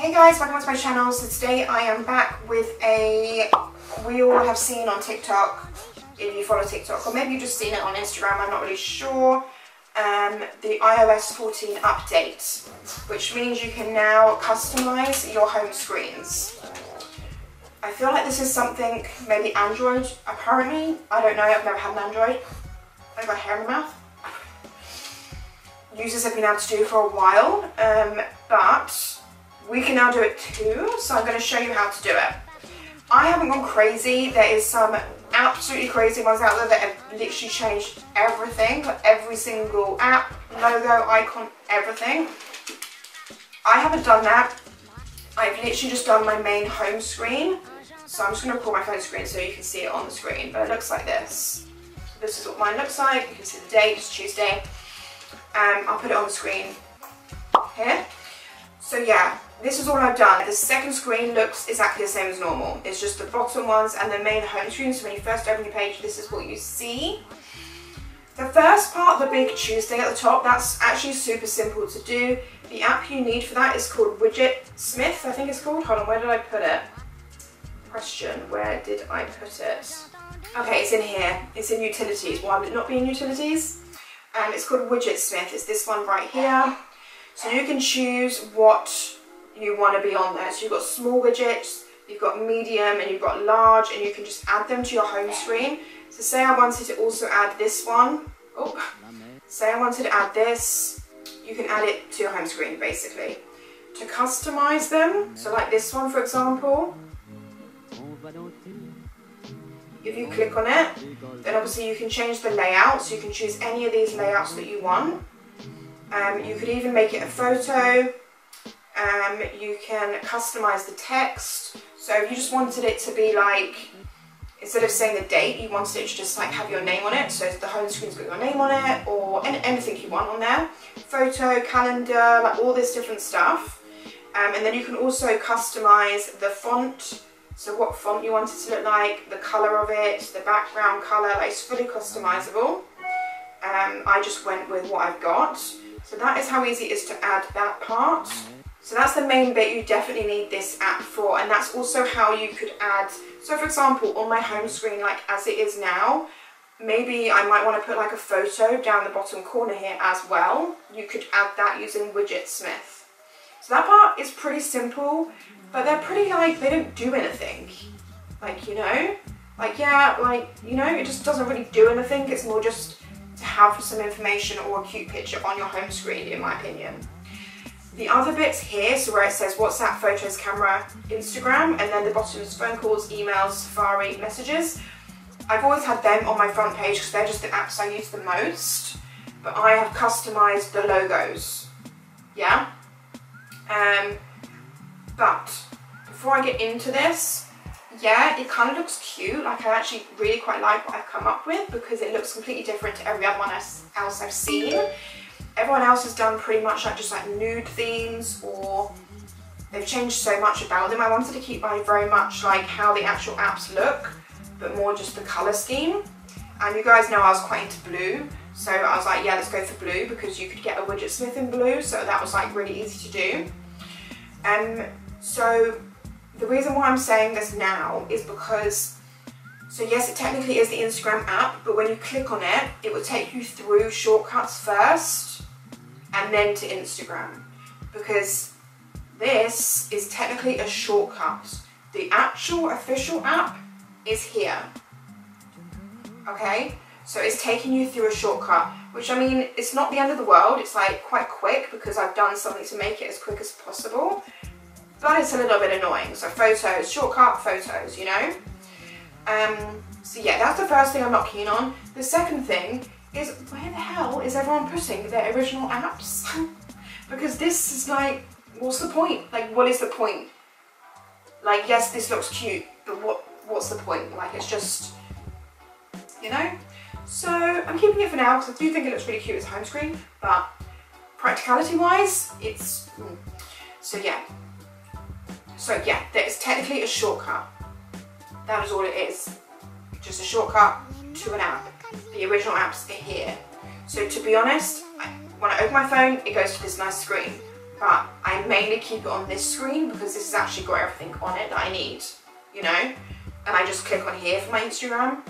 Hey guys, welcome to my channel. So today I am back with a, we all have seen on TikTok, if you follow TikTok, or maybe you've just seen it on Instagram, I'm not really sure, the iOS 14 update, which means you can now customize your home screens. I feel like this is something, maybe Android, apparently, I don't know, I've never had an Android. I've got hair in my mouth. Users have been able to do for a while, but we can now do it too, so I'm going to show you how to do it. I haven't gone crazy. There is some absolutely crazy ones out there that have literally changed everything, every single app, logo, icon, everything. I haven't done that. I've literally just done my main home screen. So I'm just going to record my phone screen so you can see it on the screen, but it looks like this. This is what mine looks like. You can see the date, it's Tuesday. I'll put it on the screen here. So yeah, this is all I've done. The second screen looks exactly the same as normal. It's just the bottom ones and the main home screen. So when you first open your page, this is what you see. The first part, the big Tuesday at the top, that's actually super simple to do. The app you need for that is called Smith, I think it's called. Hold on, where did I put it? Question, where did I put it? Okay, it's in here. It's in utilities. Why would it not be in utilities? It's called Smith. It's this one right here. So you can choose what you want to be on there. So you've got small widgets, you've got medium, and you've got large, and you can just add them to your home screen. So say I wanted to also add this one. Oh, say I wanted to add this, you can add it to your home screen basically. To customize them, so like this one for example, if you click on it, then obviously you can change the layout, so you can choose any of these layouts that you want. You could even make it a photo. You can customize the text. So if you just wanted it to be like, instead of saying the date, you wanted it to just like have your name on it. So the home screen's got your name on it, or anything you want on there. Photo, calendar, like all this different stuff. And then you can also customize the font. So what font you want it to look like, the colour of it, the background colour, like it's fully customizable. I just went with what I've got. So that is how easy it is to add that part. So that's the main bit you definitely need this app for, and that's also how you could add, so for example on my home screen like as it is now, maybe I might want to put like a photo down the bottom corner here as well. You could add that using Smith. So that part is pretty simple, but they're pretty like, they don't do anything. Like, you know, like yeah, like, you know, it just doesn't really do anything. It's more just to have some information or a cute picture on your home screen, in my opinion. The other bits here, so where it says WhatsApp, photos, camera, Instagram, and then the bottom is phone calls, emails, Safari, messages. I've always had them on my front page because they're just the apps I use the most, but I have customized the logos, yeah? But before I get into this, yeah, it kind of looks cute. Like I actually really quite like what I've come up with because it looks completely different to every other one else I've seen. Everyone else has done pretty much like just like nude themes, or they've changed so much about them. I wanted to keep very much like how the actual apps look, but more just the colour scheme. And you guys know I was quite into blue, so I was like, yeah, let's go for blue because you could get a Smith in blue, so that was like really easy to do. So the reason why I'm saying this now is because, so yes, it technically is the Instagram app, but when you click on it, it will take you through shortcuts first and then to Instagram, because this is technically a shortcut. The actual official app is here, okay? So it's taking you through a shortcut, which I mean, it's not the end of the world. It's like quite quick because I've done something to make it as quick as possible. But it's a little bit annoying. So photos, shortcut photos, you know? So yeah, that's the first thing I'm not keen on. The second thing is, where the hell is everyone putting their original apps? Because this is like, what's the point? Like, what is the point? Like, yes, this looks cute, but what's the point? Like, it's just, you know? So I'm keeping it for now because I do think it looks really cute as a home screen, but practicality-wise, it's, so yeah. So yeah, there's technically a shortcut. That is all it is. Just a shortcut to an app. The original apps are here. So to be honest, when I open my phone, it goes to this nice screen. but I mainly keep it on this screen because this has actually got everything on it that I need, you know, and I just click on here for my Instagram.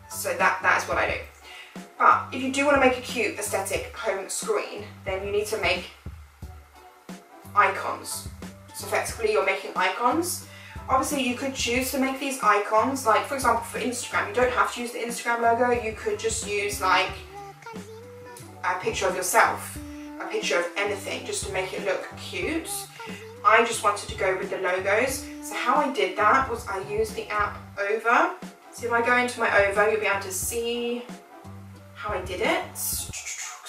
So that is what I do. But if you do want to make a cute aesthetic home screen, then you need to make icons. So effectively you're making icons. Obviously you could choose to make these icons, like for example for Instagram, you don't have to use the Instagram logo, you could just use like a picture of yourself, a picture of anything, just to make it look cute. I just wanted to go with the logos. So how I did that was I used the app Over. So if I go into my Over, you'll be able to see how I did it. So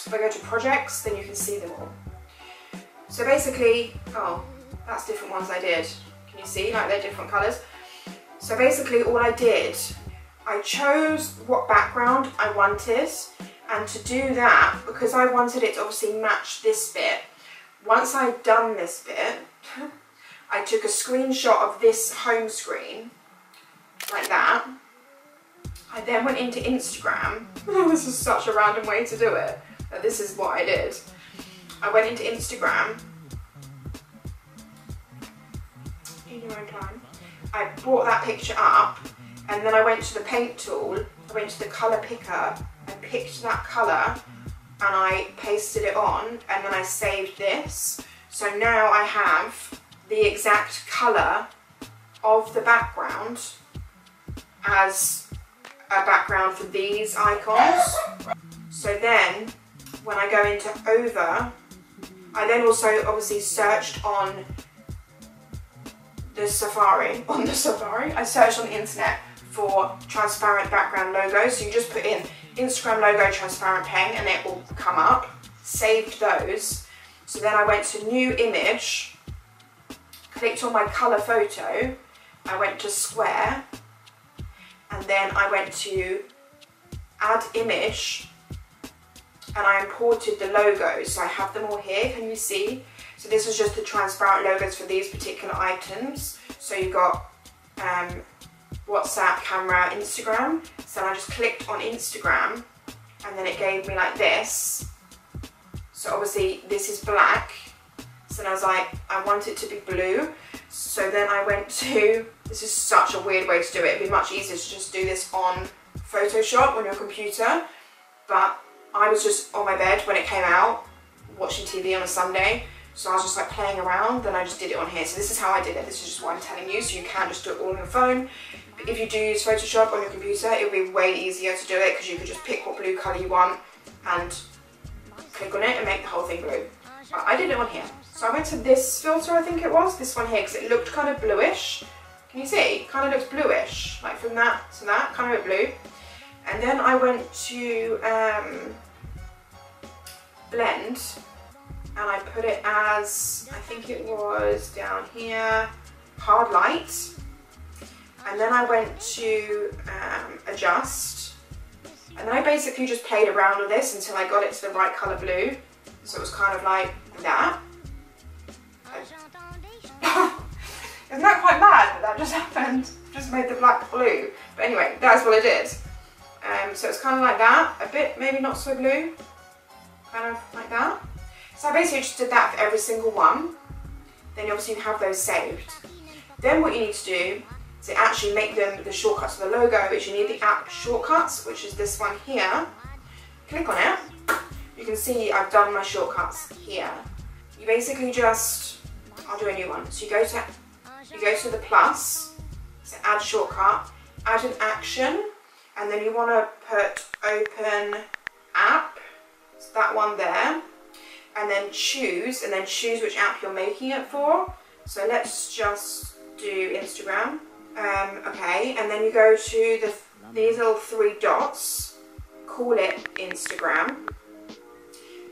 if I go to projects, then you can see them all. So basically, oh, that's different ones I did. Can you see, like they're different colours? So basically all I did, I chose what background I wanted, and to do that, because I wanted it to obviously match this bit, once I'd done this bit, I took a screenshot of this home screen, like that. I then went into Instagram. This is such a random way to do it, but this is what I did. I went into Instagram, in your own time. I brought that picture up, and then I went to the paint tool, I went to the colour picker, I picked that colour, and I pasted it on, and then I saved this. So now I have the exact colour of the background as a background for these icons. So then, when I go into Over, I then also obviously searched on the Safari, I searched on the internet for transparent background logos. So you just put in Instagram logo transparent pen and it will come up. Saved those. So then I went to new image, clicked on my colour photo, I went to square, and then I went to add image, and I imported the logos. So I have them all here, can you see? So this is just the transparent logos for these particular items. So you got WhatsApp, camera, Instagram. So I just clicked on Instagram, and then it gave me like this. So obviously this is black. So then I was like, I want it to be blue. So then I went to, this is such a weird way to do it. It'd be much easier to just do this on Photoshop on your computer. But I was just on my bed when it came out, watching TV on a Sunday. So I was just like playing around, then I just did it on here. So this is how I did it. This is just what I'm telling you. So you can just do it all on your phone. But if you do use Photoshop on your computer, it will be way easier to do it because you could just pick what blue colour you want and click on it and make the whole thing blue. But I did it on here. So I went to this filter, I think it was, this one here, because it looked kind of bluish. Can you see? Kind of looks bluish, like from that to that, kind of a blue. And then I went to blend, and I put it as, I think it was down here, hard light. And then I went to adjust, and then I basically just played around with this until I got it to the right colour blue. So it was kind of like that. Isn't that quite mad that just happened? Just made the black blue. But anyway, that's what I did. So it's kind of like that, a bit maybe not so blue, kind of like that. So I basically just did that for every single one. Then obviously you have those saved. Then what you need to do to actually make them the shortcuts for the logo is you need the app shortcuts, which is this one here. Click on it. You can see I've done my shortcuts here. You basically just, I'll do a new one. So you go to the plus, so add shortcut, add an action, and then you want to put open app, so that one there, and then choose which app you're making it for. So let's just do Instagram. Okay, and then you go to these little three dots, call it Instagram,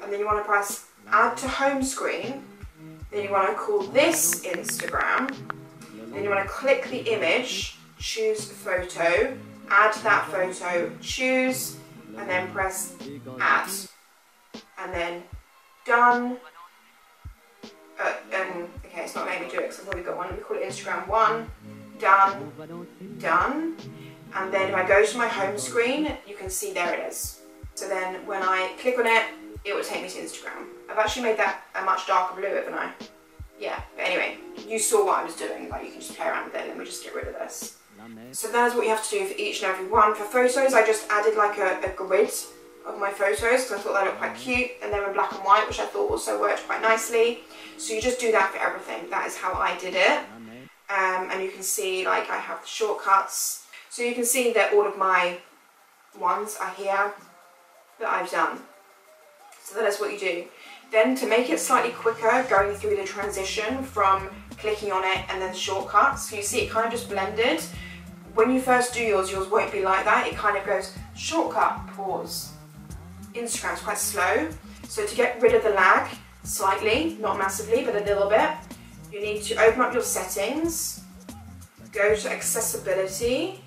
and then you want to press add to home screen, then you want to call this Instagram, then you want to click the image, choose photo, add that photo, choose, and then press add, and then done. Okay, it's not letting me do it because I've probably got one. We call it Instagram 1, done, done. And then if I go to my home screen, you can see there it is. So then when I click on it, it will take me to Instagram. I've actually made that a much darker blue, haven't I? Yeah, but anyway, you saw what I was doing, like you can just play around with it. Let me just get rid of this. So that is what you have to do for each and every one. For photos, I just added like a grid of my photos because I thought that looked quite cute, and they were black and white, which I thought also worked quite nicely. So you just do that for everything. That is how I did it. And you can see like I have the shortcuts. So you can see that all of my ones are here that I've done. So that is what you do. Then to make it slightly quicker, going through the transition from clicking on it and then shortcuts, so you see it kind of just blended. When you first do yours won't be like that. It kind of goes shortcut, pause. Instagram's quite slow. So to get rid of the lag slightly, not massively, but a little bit, you need to open up your settings, go to accessibility,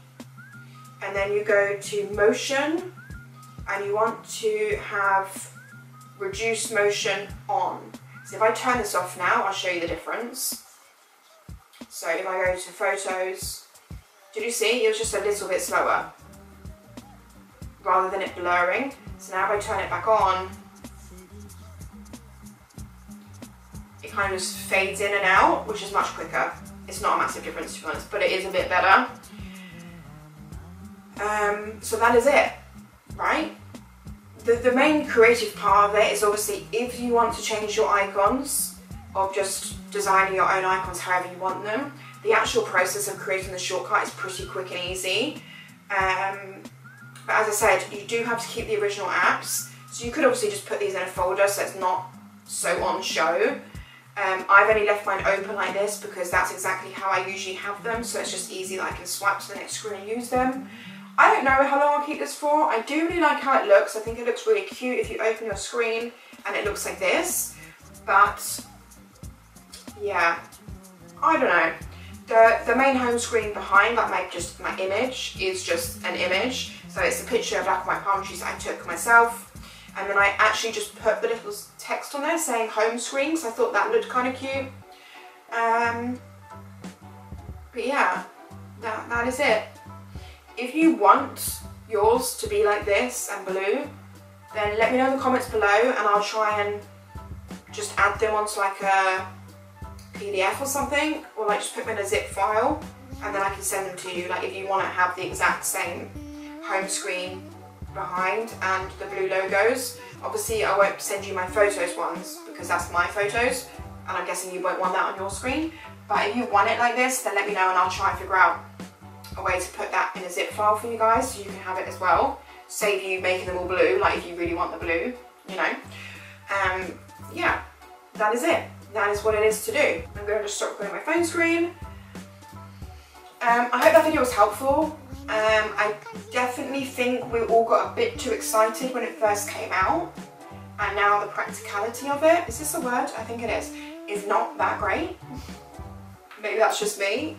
and then you go to motion, and you want to have reduce motion on. So if I turn this off now, I'll show you the difference. So if I go to photos, did you see? It was just a little bit slower rather than it blurring. So now if I turn it back on, it kind of just fades in and out, which is much quicker. It's not a massive difference to be honest, but it is a bit better. So that is it, right? The main creative part of it is obviously if you want to change your icons, of just designing your own icons however you want them, the actual process of creating the shortcut is pretty quick and easy. But as I said, you do have to keep the original apps. So you could obviously just put these in a folder so it's not so on show. I've only left mine open like this because that's exactly how I usually have them. So it's just easy that I can swipe to the next screen and use them. I don't know how long I'll keep this for. I do really like how it looks. I think it looks really cute if you open your screen and it looks like this. But yeah, I don't know. The main home screen behind, like my image, is just an image. So it's a picture of black and white palm trees that I took myself. And then I actually just put the little text on there saying home screen, because I thought that looked kind of cute. But yeah, that is it. If you want yours to be like this and blue, then let me know in the comments below and I'll try and just add them onto like a PDF or something, or like just put them in a zip file and then I can send them to you. Like if you want to have the exact same home screen behind and the blue logos. Obviously I won't send you my photos ones because that's my photos and I'm guessing you won't want that on your screen. But if you want it like this, then let me know and I'll try and figure out a way to put that in a zip file for you guys so you can have it as well. Save you making them all blue, like if you really want the blue, you know. Yeah, that is it. That is what it is to do. I'm going to just stop recording my phone screen. I hope that video was helpful. I definitely think we all got a bit too excited when it first came out, and now the practicality of it, is this a word? I think it is not that great. Maybe that's just me.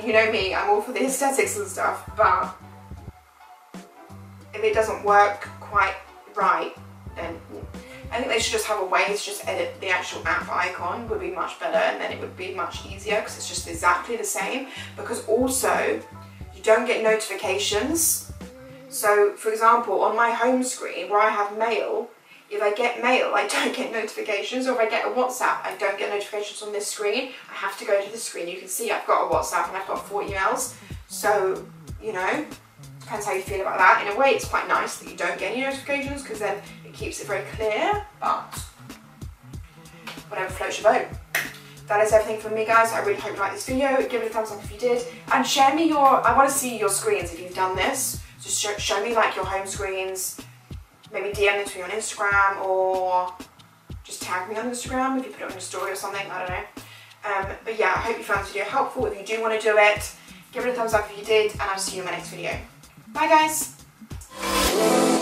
You know me, I'm all for the aesthetics and stuff, but if it doesn't work quite right, then I think they should just have a way to just edit the actual app icon would be much better, and then it would be much easier because it's just exactly the same. Because also, you don't get notifications. So for example, on my home screen where I have mail, if I get mail, I don't get notifications, or if I get a WhatsApp, I don't get notifications on this screen. I have to go to the screen. You can see I've got a WhatsApp and I've got 4 emails. So, you know, depends how you feel about that. In a way, it's quite nice that you don't get any notifications because then it keeps it very clear, but whatever floats your boat. That is everything from me, guys. I really hope you liked this video. Give it a thumbs up if you did. And share me I want to see your screens if you've done this. Just show me like your home screens. Maybe DM them to me on Instagram, or just tag me on Instagram if you put it on your story or something, I don't know. But yeah, I hope you found this video helpful. If you do want to do it, give it a thumbs up if you did, and I'll see you in my next video. Bye guys!